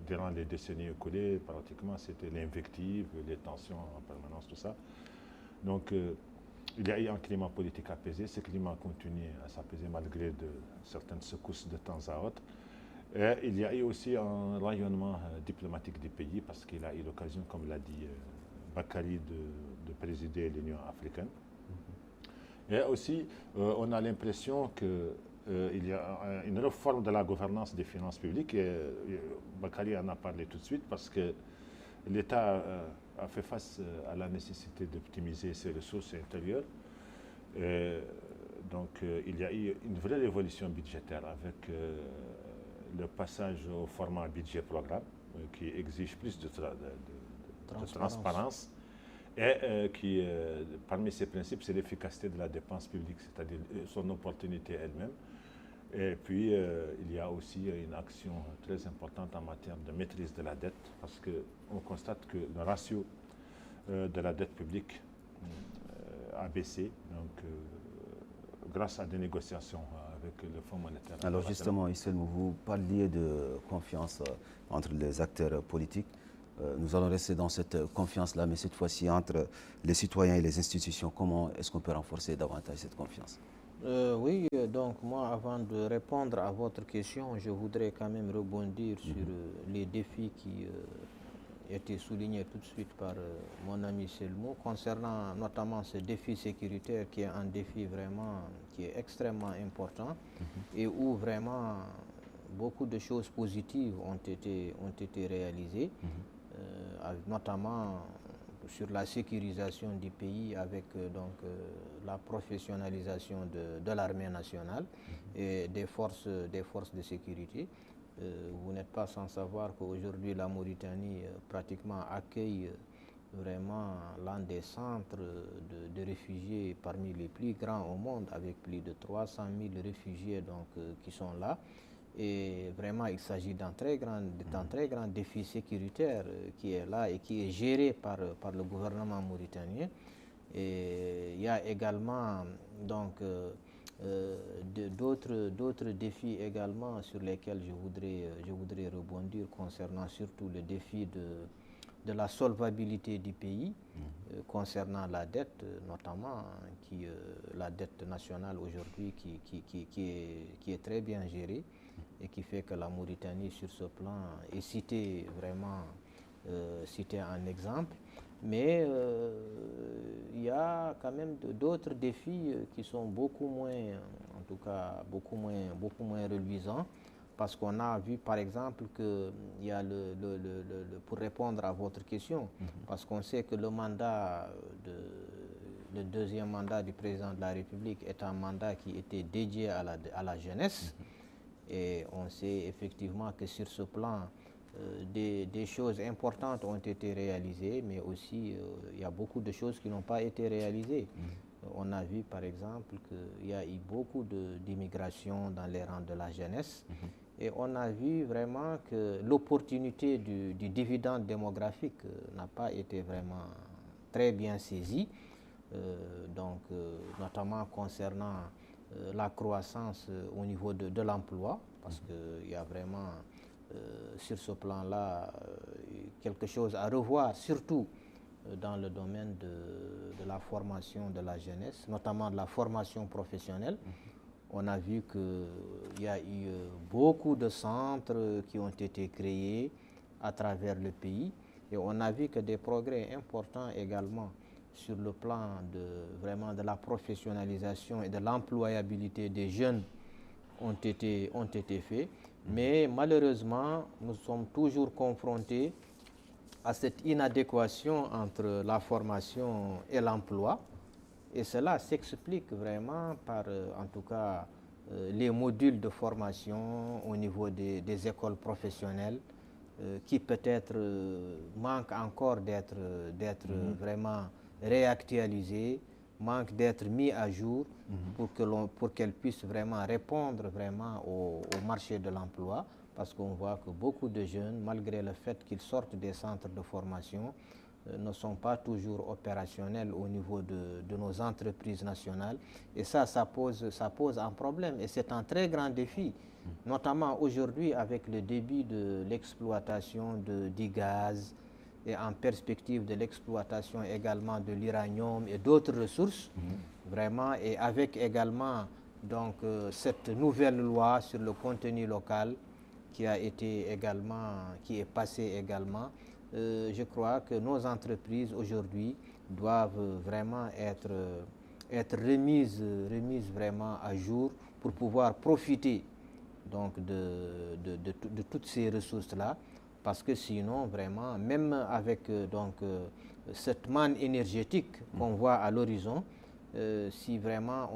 durant les décennies écoulées. Pratiquement, c'était l'invective, les tensions en permanence, tout ça. Donc, il y a eu un climat politique apaisé. Ce climat continue à s'apaiser malgré certaines secousses de temps à autre. Et il y a eu aussi un rayonnement diplomatique du pays, parce qu'il a eu l'occasion, comme l'a dit Bakary, de présider l'Union africaine. Et aussi, on a l'impression qu'il y a une réforme de la gouvernance des finances publiques. Et Bakary en a parlé tout de suite, parce que l'État a fait face à la nécessité d'optimiser ses ressources intérieures. Et donc, il y a eu une vraie révolution budgétaire avec le passage au format budget-programme, qui exige plus de transparence. Et qui, parmi ces principes, c'est l'efficacité de la dépense publique, c'est-à-dire son opportunité elle-même. Et puis, il y a aussi une action très importante en matière de maîtrise de la dette, parce qu'on constate que le ratio de la dette publique a baissé, donc grâce à des négociations avec le Fonds monétaire. Alors justement, Issel, vous parliez de confiance entre les acteurs politiques. Nous allons rester dans cette confiance-là, mais cette fois-ci entre les citoyens et les institutions. Comment est-ce qu'on peut renforcer davantage cette confiance? Oui, donc moi, avant de répondre à votre question, je voudrais quand même rebondir sur les défis qui étaient soulignés tout de suite par mon ami Selmo, concernant notamment ce défi sécuritaire qui est un défi vraiment qui est extrêmement important et où vraiment beaucoup de choses positives ont été réalisées. Notamment sur la sécurisation du pays avec la professionnalisation de l'armée nationale et des forces de sécurité. Vous n'êtes pas sans savoir qu'aujourd'hui la Mauritanie pratiquement accueille vraiment l'un des centres de réfugiés parmi les plus grands au monde, avec plus de 300 000 réfugiés qui sont là. Et vraiment, il s'agit d'un très grand défi sécuritaire qui est là et qui est géré par le gouvernement mauritanien. Et il y a également d'autres défis également sur lesquels je voudrais rebondir, concernant surtout le défi de la solvabilité du pays, concernant la dette notamment, la dette nationale aujourd'hui qui est très bien gérée, et qui fait que la Mauritanie, sur ce plan, est citée en exemple. Mais il y a quand même d'autres défis qui sont beaucoup moins reluisants, parce qu'on a vu par exemple qu'il y a pour répondre à votre question, parce qu'on sait que le deuxième mandat du président de la République est un mandat qui était dédié à la jeunesse. Et on sait effectivement que sur ce plan, des choses importantes ont été réalisées, mais aussi il y a beaucoup de choses qui n'ont pas été réalisées. On a vu par exemple qu'il y a eu beaucoup d'immigration dans les rangs de la jeunesse. Et on a vu vraiment que l'opportunité du dividende démographique n'a pas été vraiment très bien saisie, notamment concernant la croissance au niveau de l'emploi, parce qu'il y a vraiment sur ce plan-là quelque chose à revoir, surtout dans le domaine de la formation de la jeunesse, notamment de la formation professionnelle. On a vu qu'il y a eu beaucoup de centres qui ont été créés à travers le pays, et on a vu que des progrès importants également sur le plan de la professionnalisation et de l'employabilité des jeunes ont été faits. Mais malheureusement, nous sommes toujours confrontés à cette inadéquation entre la formation et l'emploi. Et cela s'explique vraiment par, en tout cas, les modules de formation au niveau des écoles professionnelles qui peut-être manquent encore d'être vraiment réactualisés, manquent d'être mis à jour pour qu'elles puissent vraiment répondre vraiment au marché de l'emploi. Parce qu'on voit que beaucoup de jeunes, malgré le fait qu'ils sortent des centres de formation, ne sont pas toujours opérationnels au niveau de nos entreprises nationales. Et ça pose un problème. Et c'est un très grand défi, notamment aujourd'hui avec le début de l'exploitation du gaz et en perspective de l'exploitation également de l'uranium et d'autres ressources, vraiment, et avec également donc, cette nouvelle loi sur le contenu local qui est passée également. Je crois que nos entreprises aujourd'hui doivent vraiment être remises vraiment à jour pour pouvoir profiter donc de toutes ces ressources-là, parce que sinon vraiment, même avec cette manne énergétique qu'on voit à l'horizon, si vraiment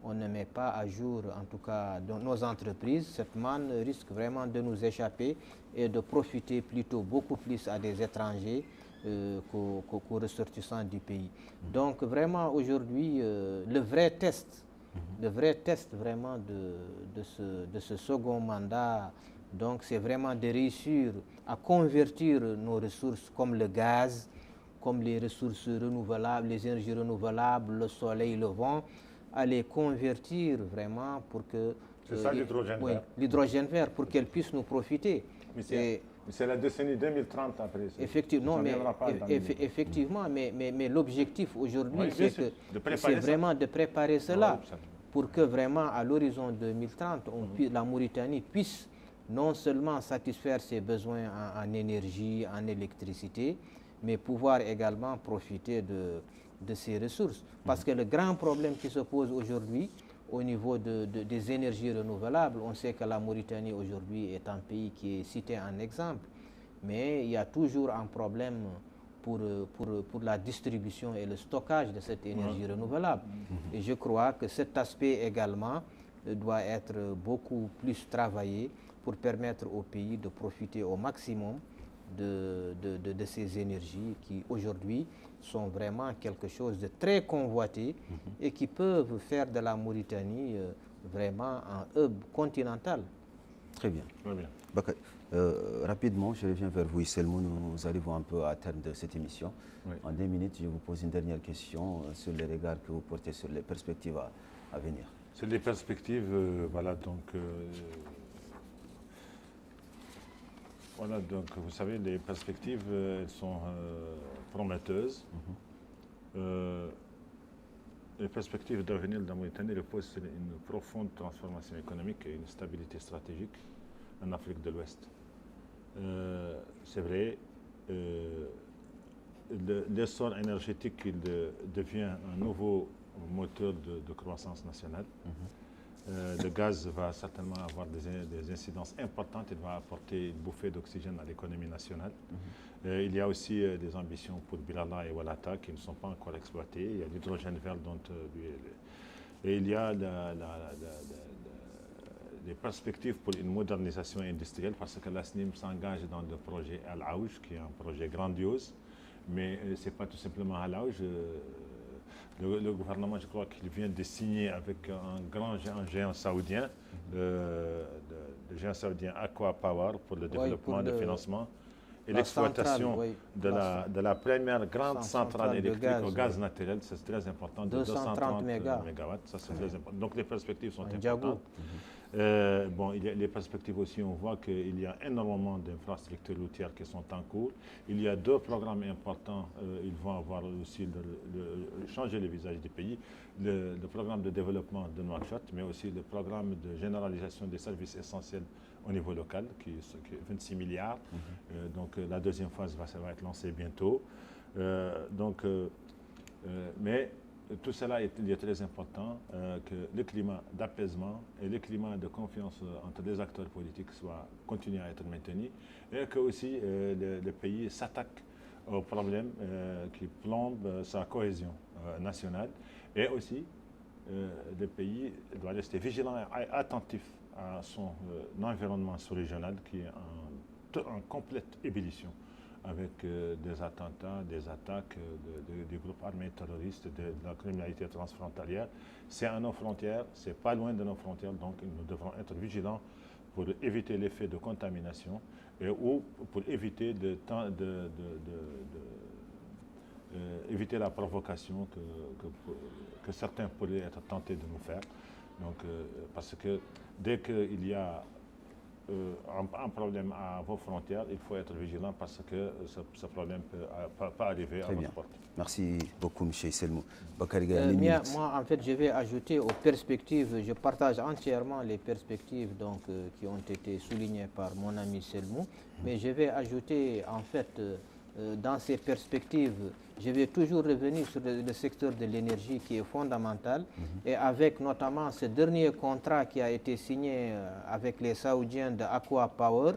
on ne met pas à jour, en tout cas, dans nos entreprises, cette manne risque vraiment de nous échapper et de profiter plutôt beaucoup plus à des étrangers qu'aux ressortissants du pays. Donc vraiment aujourd'hui, le vrai test vraiment de ce second mandat, donc c'est vraiment de réussir à convertir nos ressources comme le gaz, comme les ressources renouvelables, les énergies renouvelables, le soleil, le vent, à les convertir vraiment pour que... C'est ça l'hydrogène vert. L'hydrogène vert, pour qu'elle puisse nous profiter. Mais c'est la décennie 2030 après. Effectivement, mais l'objectif aujourd'hui, c'est vraiment de préparer cela pour que vraiment à l'horizon 2030, la Mauritanie puisse non seulement satisfaire ses besoins en énergie, en électricité, mais pouvoir également profiter de ces ressources. Parce que le grand problème qui se pose aujourd'hui au niveau des énergies renouvelables, on sait que la Mauritanie aujourd'hui est un pays qui est cité en exemple, mais il y a toujours un problème pour la distribution et le stockage de cette énergie renouvelable. Et je crois que cet aspect également doit être beaucoup plus travaillé pour permettre au pays de profiter au maximum de ces énergies qui aujourd'hui sont vraiment quelque chose de très convoité et qui peuvent faire de la Mauritanie vraiment un hub continental. Très bien. Très bien. Bakary, rapidement, je reviens vers vous, Selmou. Nous arrivons un peu à terme de cette émission. Oui. En 2 minutes, je vous pose une dernière question sur les regards que vous portez sur les perspectives à venir. Sur les perspectives, voilà, donc vous savez, les perspectives, elles sont prometteuses. Les perspectives d'avenir de la Mauritanie reposent sur une profonde transformation économique et une stabilité stratégique en Afrique de l'Ouest. C'est vrai, l'essor énergétique il devient un nouveau moteur de croissance nationale. Le gaz va certainement avoir des incidences importantes. Il va apporter une bouffée d'oxygène à l'économie nationale. Il y a aussi des ambitions pour Bilala et Walata qui ne sont pas encore exploitées. Il y a l'hydrogène vert et il y a des perspectives pour une modernisation industrielle parce que la SNIM s'engage dans le projet Al-Aouj qui est un projet grandiose. Mais ce n'est pas tout simplement Al-Aouj. Le gouvernement, je crois qu'il vient de signer avec un géant saoudien, le géant saoudien Aqua Power pour le développement, le financement et l'exploitation de la première grande centrale électrique au gaz naturel. C'est très important, de 230 mégawatts. Ça, c'est très important. Donc les perspectives sont importantes. Les perspectives aussi, on voit qu'il y a énormément d'infrastructures routières qui sont en cours. Il y a 2 programmes importants. Ils vont avoir aussi changer le visage du pays. Le programme de développement de Nouakchott, mais aussi le programme de généralisation des services essentiels au niveau local, qui est 26 milliards. Donc la deuxième phase va être lancée bientôt. Mais tout cela est très important, que le climat d'apaisement et le climat de confiance entre les acteurs politiques continue à être maintenu et que aussi le pays s'attaque aux problèmes qui plombent sa cohésion national. Et aussi, le pays doit rester vigilant et attentif à son environnement sous-régional qui est en complète ébullition, avec des attentats, des attaques du groupe armé terroriste, de la criminalité transfrontalière. C'est à nos frontières, c'est pas loin de nos frontières, donc nous devrons être vigilants pour éviter l'effet de contamination ou pour éviter éviter la provocation que certains pourraient être tentés de nous faire. Donc, parce que dès qu'il y a un problème à vos frontières, il faut être vigilant parce que ce problème peut pas arriver à notre porte. Merci beaucoup, M. Selmou. Moi, en fait, je vais ajouter aux perspectives, je partage entièrement les perspectives donc, qui ont été soulignées par mon ami Selmou, mais je vais ajouter, en fait, dans ces perspectives, je vais toujours revenir sur le secteur de l'énergie qui est fondamental et avec notamment ce dernier contrat qui a été signé avec les Saoudiens de Aqua Power,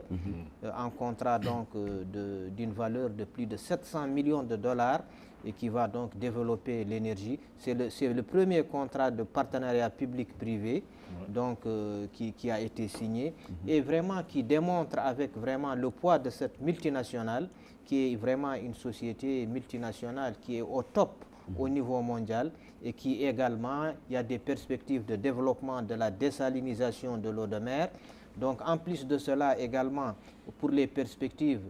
un contrat donc d'une valeur de plus de 700 millions de dollars et qui va donc développer l'énergie. C'est le premier contrat de partenariat public-privé donc qui a été signé et vraiment qui démontre avec vraiment le poids de cette multinationale qui est vraiment une société multinationale qui est au top au niveau mondial et qui également, il y a des perspectives de développement de la désalinisation de l'eau de mer. Donc en plus de cela également, pour les perspectives,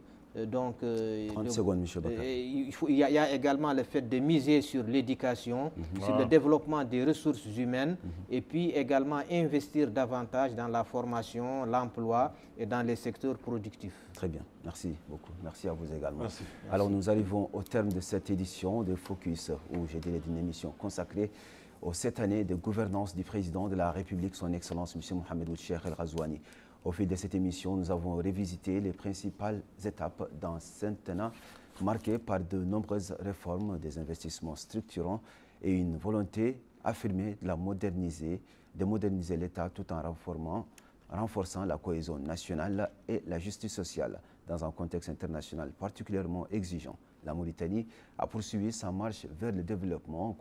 donc, 30 secondes, M. Bakar. Il y a également le fait de miser sur l'éducation, sur le développement des ressources humaines et puis également investir davantage dans la formation, l'emploi et dans les secteurs productifs. Très bien, merci beaucoup. Merci à vous également. Merci. Alors nous arrivons au terme de cette édition de Focus, où je dirais d'une émission consacrée aux 7 années de gouvernance du président de la République, son Excellence M. Mohamed Ould Cheikh El Ghazouani. Au fil de cette émission, nous avons revisité les principales étapes d'un septennat marqué par de nombreuses réformes, des investissements structurants et une volonté affirmée de moderniser l'État tout en renforçant la cohésion nationale et la justice sociale dans un contexte international particulièrement exigeant. La Mauritanie a poursuivi sa marche vers le développement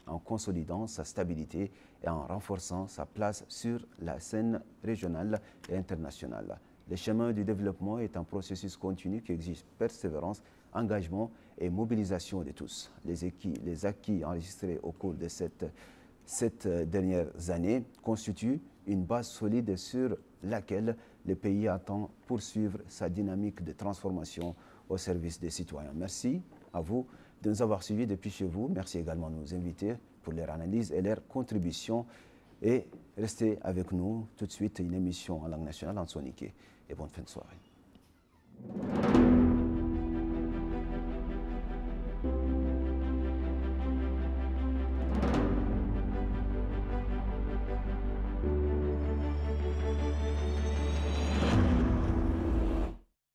en consolidant sa stabilité et en renforçant sa place sur la scène régionale et internationale. Le chemin du développement est un processus continu qui exige persévérance, engagement et mobilisation de tous. Les acquis enregistrés au cours de cette dernières années constituent une base solide sur laquelle le pays attend poursuivre sa dynamique de transformation au service des citoyens. Merci à vous de nous avoir suivis depuis chez vous. Merci également à nos invités pour leur analyse et leur contribution. Et restez avec nous tout de suite, une émission en langue nationale en Soniké. Et bonne fin de soirée.